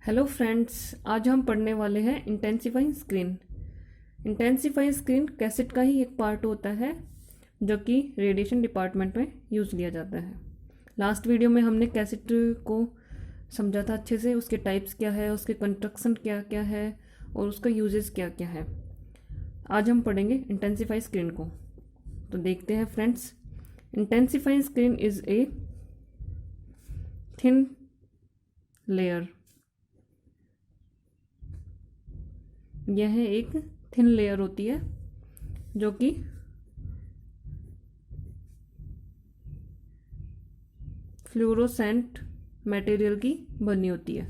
Hello friends, आज हम पढ़ने वाले हैं intensifying screen. Intensifying screen cassette का ही एक पार्ट होता है जो कि रेडिएशन डिपार्टमेंट में यूज़ लिया जाता है। लास्ट वीडियो में हमने कैसेट को समझा था अच्छे से, उसके टाइप्स क्या है, उसके कंस्ट्रक्शन क्या क्या है और उसका यूजेस क्या क्या है। आज हम पढ़ेंगे इंटेंसिफाई स्क्रीन को। तो देखते हैं friends. Intensifying screen is a thin layer. यह एक थिन लेयर होती है जो कि फ्लोरोसेंट मटेरियल की बनी होती है।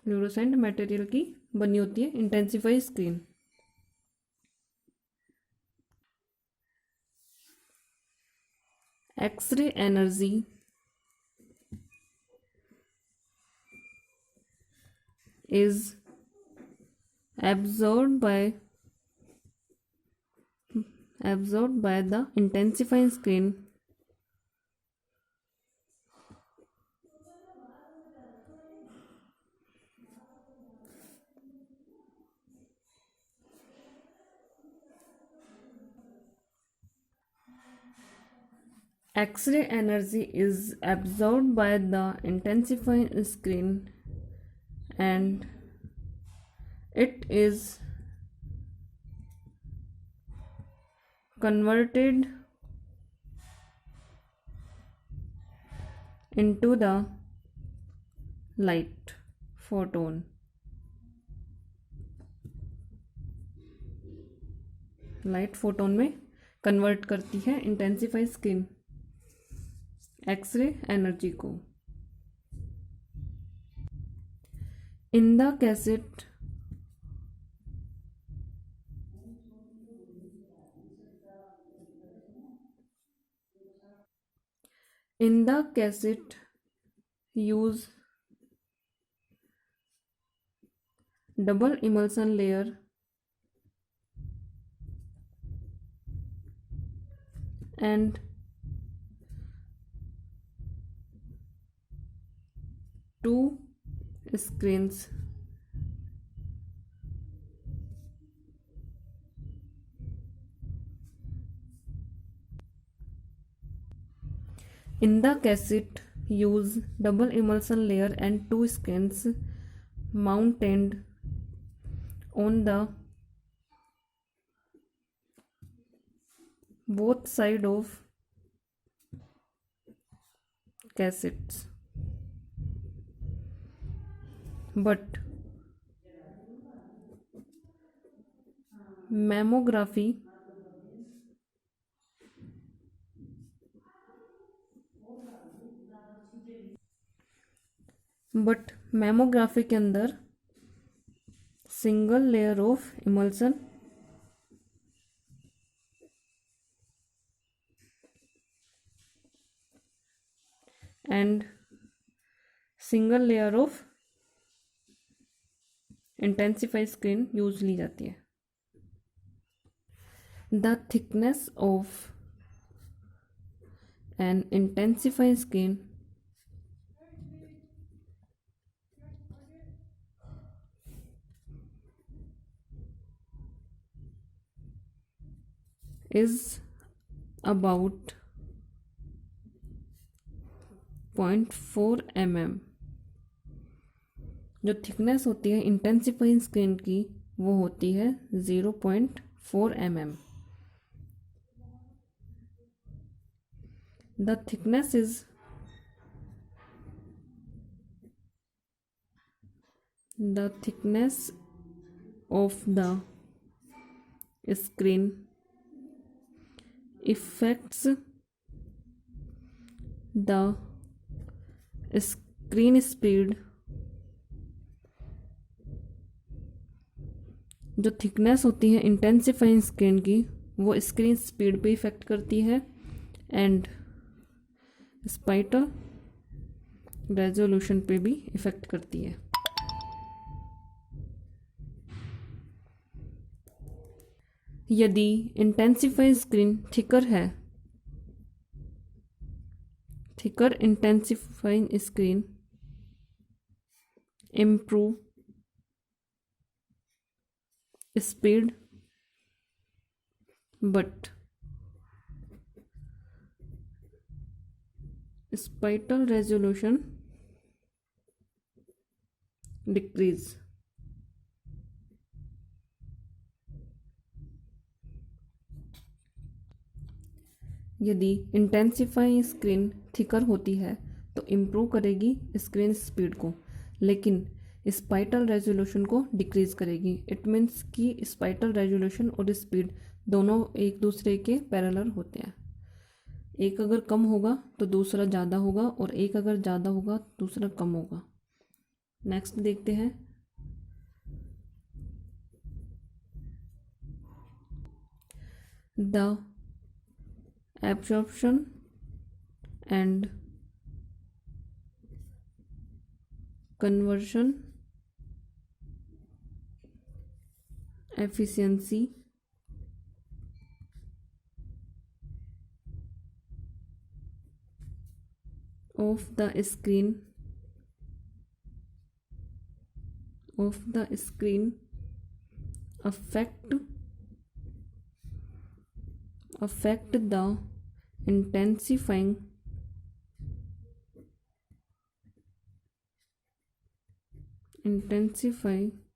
फ्लोरोसेंट मटेरियल की बनी होती है intensify screen. X-ray energy is absorbed by the intensifying screen X-ray energy is absorbed by the intensifying screen and it is converted into the light photon. Light photon में convert करती है intensify screen X-ray energy को। In the cassette use double emulsion layer and two screens. In the cassette, use double emulsion layer and two screens mounted on the both side of cassettes. But mammography के अंदर single layer of emulsion and single layer of intensify screen use ली जाती है। The thickness of an intensify screen is about 0.4 mm। जो thickness होती है intensifying screen की वो होती है 0.4 mm। The thickness is the thickness of the screen affects the screen speed। जो थिकनेस होती है इंटेंसिफाइंग स्क्रीन की वो स्क्रीन स्पीड पे इफेक्ट करती है एंड स्पाइटल रेजोल्यूशन पे भी इफेक्ट करती है। यदि intensify screen thicker thicker intensifying screen improve speed but spatial resolution decrease. यदि इंटेंसिफाइंग स्क्रीन थिकर होती है तो इम्प्रूव करेगी स्क्रीन स्पीड को, लेकिन स्पाइटल रेजोल्यूशन को डिक्रीज करेगी। इट मीन्स कि स्पाइटल रेजोल्यूशन और स्पीड दोनों एक दूसरे के पैरेलल होते हैं। एक अगर कम होगा तो दूसरा ज़्यादा होगा, और एक अगर ज़्यादा होगा तो दूसरा कम होगा। नेक्स्ट देखते हैं। The absorption and conversion efficiency of the screen affect the intensifying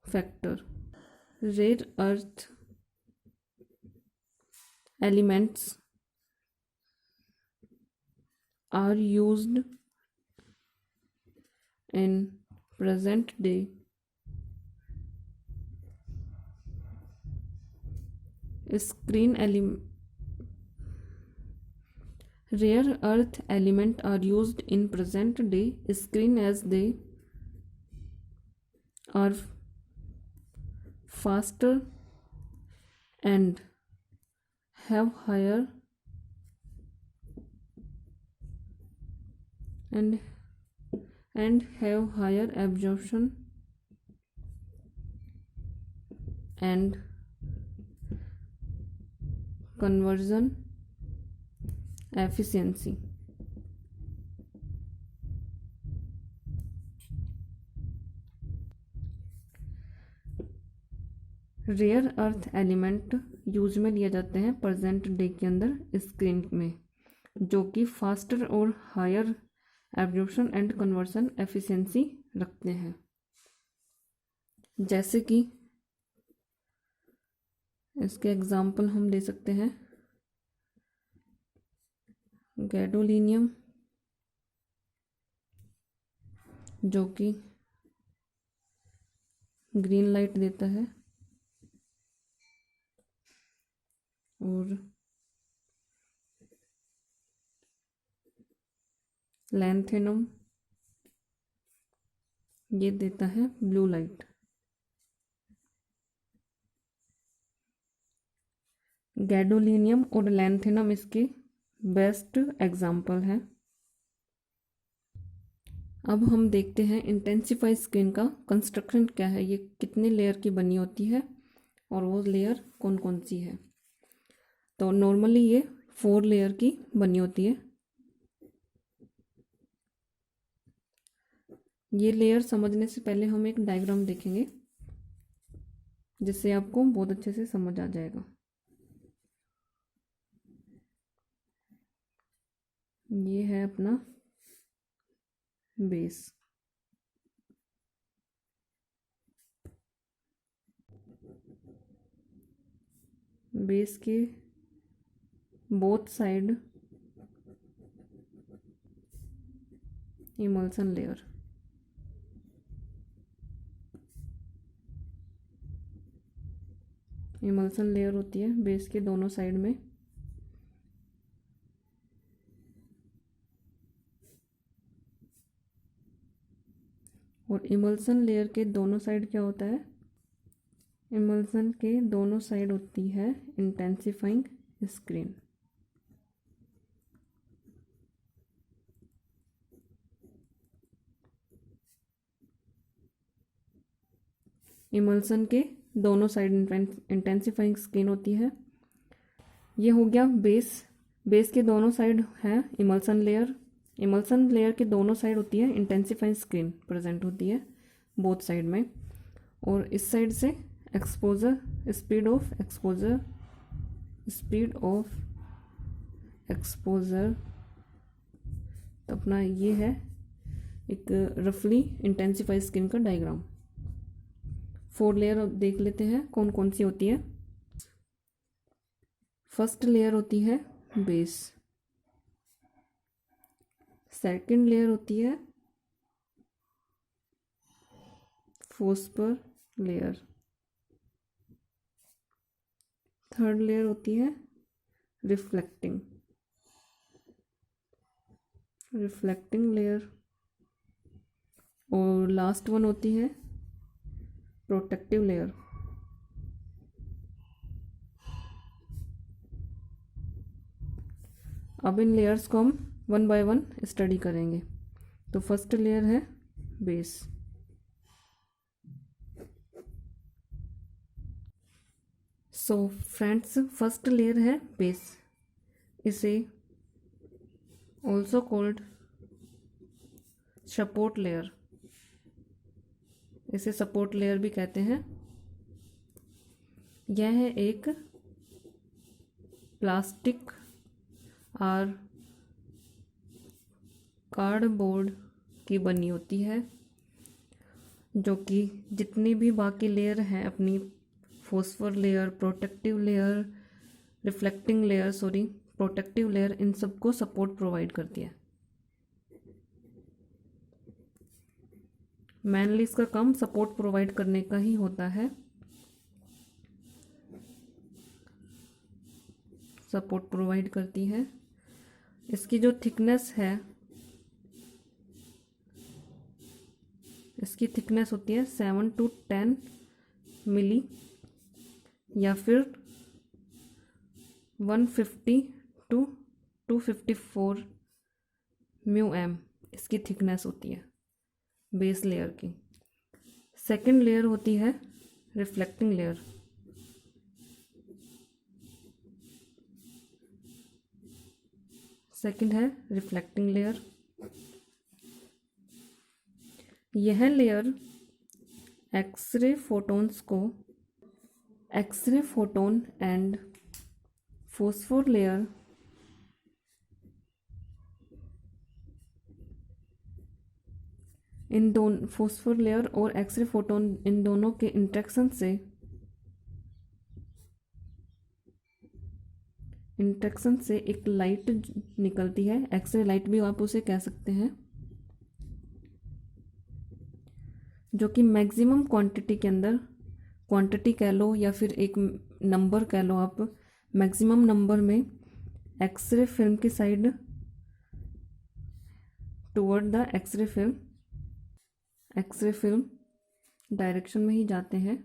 factor. Rare earth elements are used in present day screen rare earth elements are used in present day screen as they are faster and have higher absorption and conversion efficiency. Rare earth element use में लिए जाते हैं present day के अंदर screen में, जो कि faster और higher absorption and conversion efficiency रखते हैं। जैसे कि इसके एग्जाम्पल हम ले सकते हैं गैडोलिनियम, जो कि ग्रीन लाइट देता है, और लैंथेनम ये देता है ब्लू लाइट। गैडोलिनियम और लैंथेनम इसके बेस्ट एग्जाम्पल हैं। अब हम देखते हैं इंटेंसिफाई स्क्रीन का कंस्ट्रक्शन क्या है, ये कितने लेयर की बनी होती है और वो लेयर कौन कौन सी है। तो नॉर्मली ये 4 लेयर की बनी होती है। ये लेयर समझने से पहले हम एक डायग्राम देखेंगे, जिससे आपको बहुत अच्छे से समझ आ जाएगा। ये है अपना बेस। बेस के both side emulsion layer, emulsion layer होती है बेस के दोनों साइड में। और इमल्सन लेयर के दोनों साइड क्या होता है, इमल्सन के दोनों साइड होती है इंटेंसिफाइंग स्क्रीन। इमल्सन के दोनों साइड इंटेंसिफाइंग स्क्रीन होती है। ये हो गया बेस। बेस के दोनों साइड है इमल्सन लेयर, इमल्सन लेयर के दोनों साइड होती है इंटेंसिफाइंग स्क्रीन प्रेजेंट होती है बोथ साइड में, और इस साइड से एक्सपोजर स्पीड ऑफ एक्सपोजर तो अपना ये है एक रफली इंटेंसिफाई स्क्रीन का डायग्राम। 4 लेयर देख लेते हैं कौन कौन सी होती है। फर्स्ट लेयर होती है बेस, सेकंड लेयर होती है फोस्फर लेयर, थर्ड लेयर होती है रिफ्लेक्टिंग लेयर, और लास्ट वन होती है प्रोटेक्टिव लेयर। अब इन लेयर्स को हम वन बाय वन स्टडी करेंगे। तो फर्स्ट लेयर है base. So friends, first layer है बेस, इसे ऑल्सो कॉल्ड सपोर्ट लेयर, इसे सपोर्ट लेयर भी कहते हैं। यह है एक प्लास्टिक और कार्डबोर्ड की बनी होती है, जो कि जितनी भी बाकी लेयर हैं अपनी phosphor layer, protective layer, protective layer, इन सबको सपोर्ट प्रोवाइड करती है। मेनली इसका काम सपोर्ट प्रोवाइड करने का ही होता है। सपोर्ट प्रोवाइड करती है। इसकी जो थिकनेस है, इसकी थिकनेस होती है 7 to 10 मिली या फिर 150 to 254 म्यू एम इसकी थिकनेस होती है बेस लेयर की। सेकंड लेयर होती है रिफ्लेक्टिंग लेयर। सेकंड है रिफ्लेक्टिंग लेयर। यह layer x ray photon and phosphor layer in दोनों फोस्फोर लेयर और एक्सरे फोटोन इन दोनों के इंटरेक्शन से एक लाइट निकलती है, एक्सरे लाइट भी आप उसे कह सकते हैं, जो कि मैक्सिमम क्वांटिटी के अंदर, क्वांटिटी कह लो या फिर एक नंबर कह लो आप, मैक्सिमम नंबर में एक्सरे फिल्म की side toward the X-ray film direction में ही जाते हैं।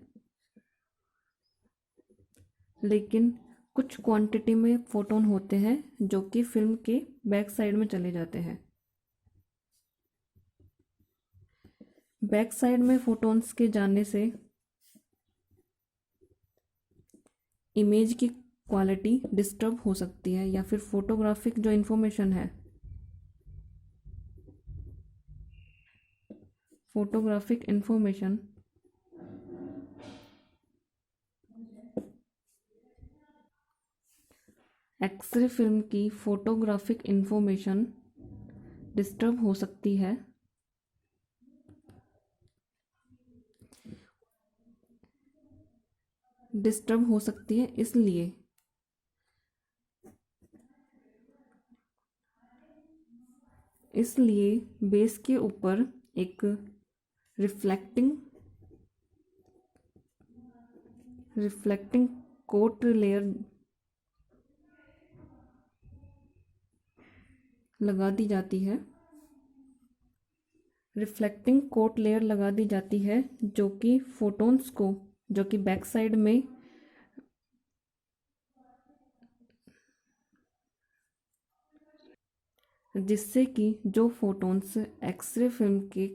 लेकिन कुछ क्वांटिटी में फोटोन होते हैं जो कि फिल्म के बैक साइड में चले जाते हैं। बैक साइड में फोटोन्स के जाने से इमेज की क्वालिटी डिस्टर्ब हो सकती है, या फिर फोटोग्राफिक जो इंफॉर्मेशन है, फोटोग्राफिक इंफॉर्मेशन एक्सरे फिल्म की फोटोग्राफिक इंफॉर्मेशन डिस्टर्ब हो सकती है। इसलिए बेस के ऊपर एक रिफ्लेक्टिंग कोट लेयर लगा दी जाती है। रिफ्लेक्टिंग कोट लेयर लगा दी जाती है जो कि फोटोन्स को, जो कि बैक साइड में जिससे कि जो फोटोन्स एक्सरे फिल्म के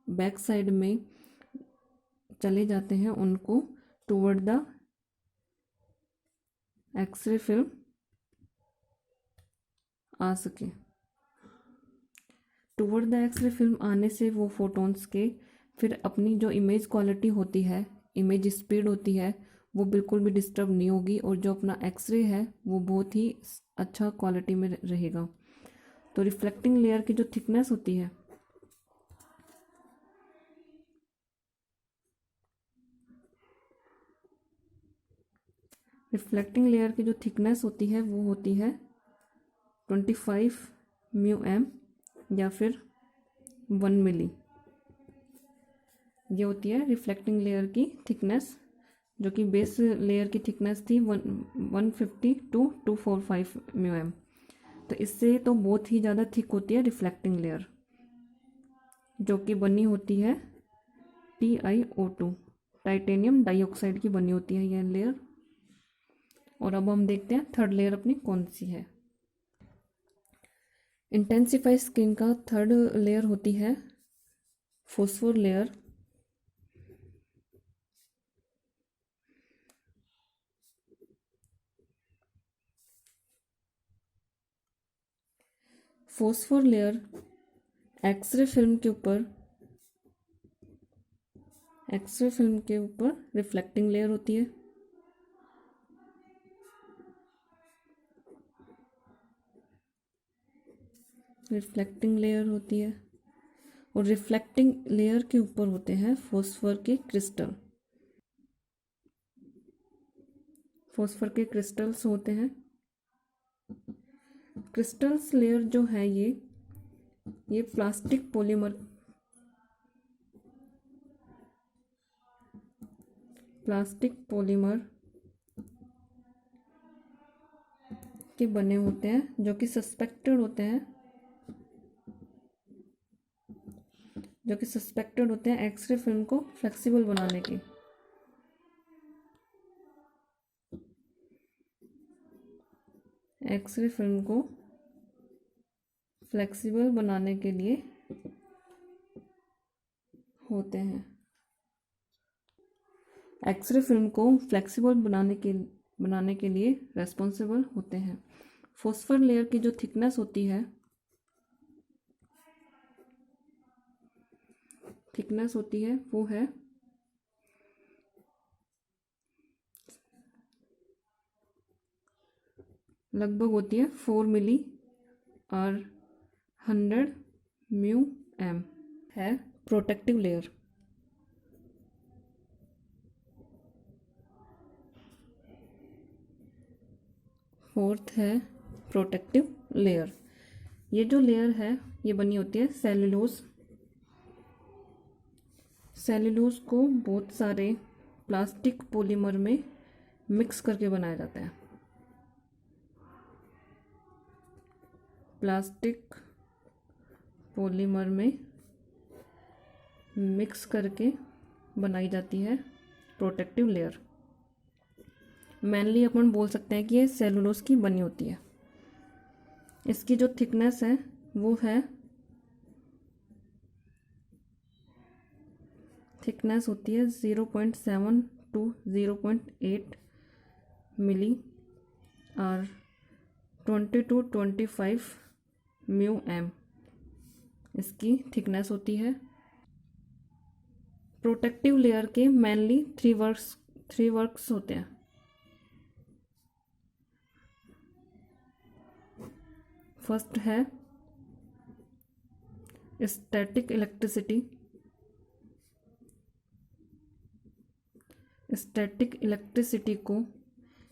बैक साइड में चले जाते हैं उनको टुवर्ड द एक्सरे फिल्म आ सके। टूवर्ड द एक्सरे फिल्म आने से वो फोटॉन्स के फिर अपनी जो इमेज क्वालिटी होती है, इमेज स्पीड होती है, वो बिल्कुल भी डिस्टर्ब नहीं होगी और जो अपना एक्सरे है वो बहुत ही अच्छा क्वालिटी में रहेगा। तो रिफ्लेक्टिंग लेयर की जो थिकनेस होती है, रिफ्लेक्टिंग लेयर की जो थिकनेस होती है वो होती है 25 म्यू एम या फिर 1 मिली। ये होती है रिफ्लेक्टिंग लेयर की थिकनेस, जो कि बेस लेयर की थिकनेस थी 150 टू 245 म्यू एम। तो इससे तो बहुत ही ज़्यादा थिक होती है रिफ्लेक्टिंग लेयर, जो कि बनी होती है TiO2 टाइटेनियम डाइऑक्साइड की बनी होती है यह लेयर। और अब हम देखते हैं थर्ड लेयर अपनी कौन सी है। इंटेंसिफाई स्क्रीन का थर्ड लेयर होती है phosphor layer. Phosphor layer X-ray film के ऊपर रिफ्लेक्टिंग लेयर होती है। रिफ्लेक्टिंग लेयर होती है और रिफ्लेक्टिंग लेयर के ऊपर होते हैं फॉस्फर के क्रिस्टल। फॉस्फर के क्रिस्टल्स होते हैं। क्रिस्टल्स लेयर जो है ये प्लास्टिक पॉलीमर के बने होते हैं, जो कि सस्पेक्टेड होते हैं एक्सरे फिल्म को फ्लेक्सिबल बनाने की। एक्सरे फिल्म को फ्लेक्सिबल बनाने के लिए होते हैं। एक्सरे फिल्म को फ्लेक्सिबल बनाने के लिए रेस्पॉन्सिबल होते हैं। फॉस्फर लेयर की जो थिकनेस होती है वो है लगभग होती है 4 मिली और 100 म्यू एम है प्रोटेक्टिव लेयर। फोर्थ है प्रोटेक्टिव लेयर। ये जो लेयर है ये बनी होती है सेल्यूलोज को बहुत सारे प्लास्टिक पॉलीमर में मिक्स करके बनाया जाता है। प्लास्टिक पॉलीमर में मिक्स करके बनाई जाती है प्रोटेक्टिव लेयर। मेनली अपन बोल सकते हैं कि ये सेलुलोज की बनी होती है। इसकी जो थिकनेस है वो है थिकनेस होती है 0.7 टू 0.8 मिली और 20 टू 25 म्यू एम इसकी थिकनेस होती है। प्रोटेक्टिव लेयर के मेनली थ्री वर्क्स होते हैं। फर्स्ट है स्टैटिक इलेक्ट्रिसिटी। स्टैटिक इलेक्ट्रिसिटी को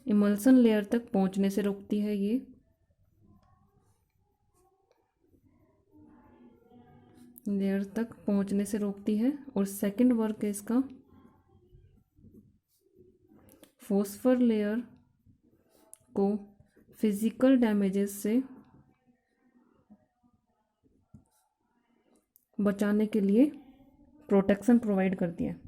इमल्सन लेयर तक पहुंचने से रोकती है ये। लेयर तक पहुंचने से रोकती है। और सेकंड वर्क है इसका फॉस्फर लेयर को फिजिकल डैमेजेस से बचाने के लिए प्रोटेक्शन प्रोवाइड करती है।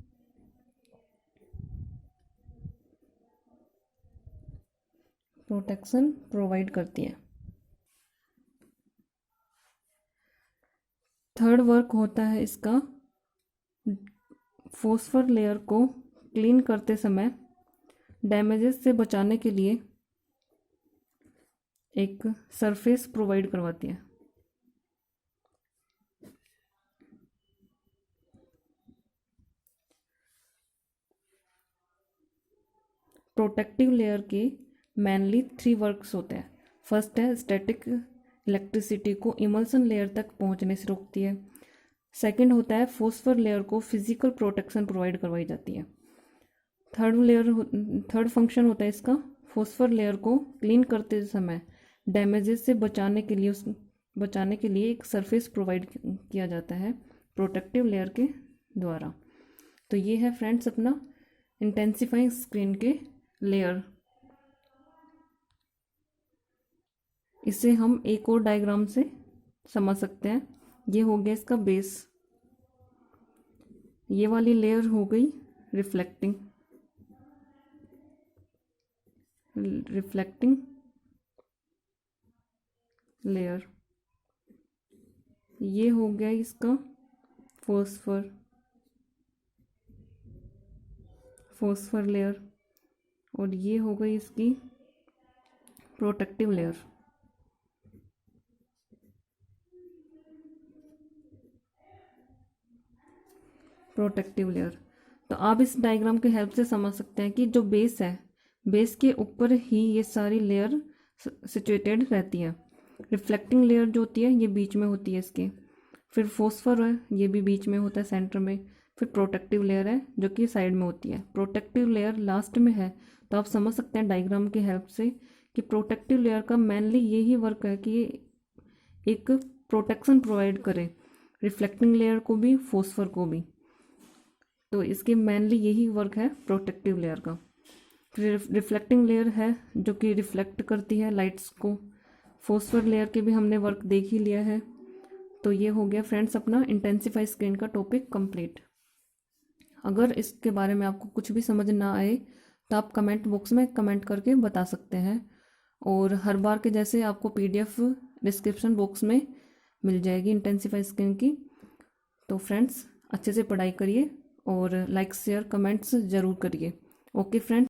थर्ड वर्क होता है इसका फॉस्फर लेयर को क्लीन करते समय डैमेजेस से बचाने के लिए एक सरफेस प्रोवाइड करवाती है। प्रोटेक्टिव लेयर के मेनली 3 वर्क्स होते हैं। फर्स्ट है स्टैटिक इलेक्ट्रिसिटी को इमल्सन लेयर तक पहुंचने से रोकती है। सेकंड होता है फोस्फर लेयर को फिजिकल प्रोटेक्शन प्रोवाइड करवाई जाती है। थर्ड फंक्शन होता है इसका, फोस्फर लेयर को क्लीन करते समय डैमेजेस से बचाने के लिए एक सरफेस प्रोवाइड किया जाता है प्रोटेक्टिव लेयर के द्वारा। तो ये है फ्रेंड्स अपना इंटेंसिफाइंग स्क्रीन के लेयर। इसे हम एक और डायग्राम से समझ सकते हैं। ये हो गया इसका बेस, ये वाली लेयर हो गई रिफ्लेक्टिंग लेयर, ये हो गया इसका फोस्फर लेयर, और ये हो गई इसकी प्रोटेक्टिव लेयर। तो आप इस डायग्राम के हेल्प से समझ सकते हैं कि जो बेस है, बेस के ऊपर ही ये सारी लेयर सिचुएटेड रहती है। रिफ्लेक्टिंग लेयर जो होती है ये बीच में होती है इसके, फिर फोस्फर है ये भी बीच में होता है सेंटर में, फिर प्रोटेक्टिव लेयर है जो कि साइड में होती है। प्रोटेक्टिव लेयर लास्ट में है। तो आप समझ सकते हैं डायग्राम की हेल्प से कि प्रोटेक्टिव लेयर का मेनली यही वर्क है कि ये एक प्रोटेक्शन प्रोवाइड करे, रिफ्लेक्टिंग लेयर को भी फोस्फर को भी। तो इसके मेनली यही वर्क है प्रोटेक्टिव लेयर का। फिर रिफ्लेक्टिंग लेयर है जो कि रिफ्लेक्ट करती है लाइट्स को। फोस्फर लेयर के भी हमने वर्क देख ही लिया है। तो ये हो गया फ्रेंड्स अपना इंटेंसिफाई स्क्रीन का टॉपिक कंप्लीट। अगर इसके बारे में आपको कुछ भी समझ ना आए तो आप कमेंट बॉक्स में कमेंट करके बता सकते हैं, और हर बार के जैसे आपको PDF डिस्क्रिप्शन बॉक्स में मिल जाएगी इंटेंसिफाई स्क्रीन की। तो फ्रेंड्स अच्छे से पढ़ाई करिए और लाइक शेयर कमेंट्स ज़रूर करिए। Okay friends.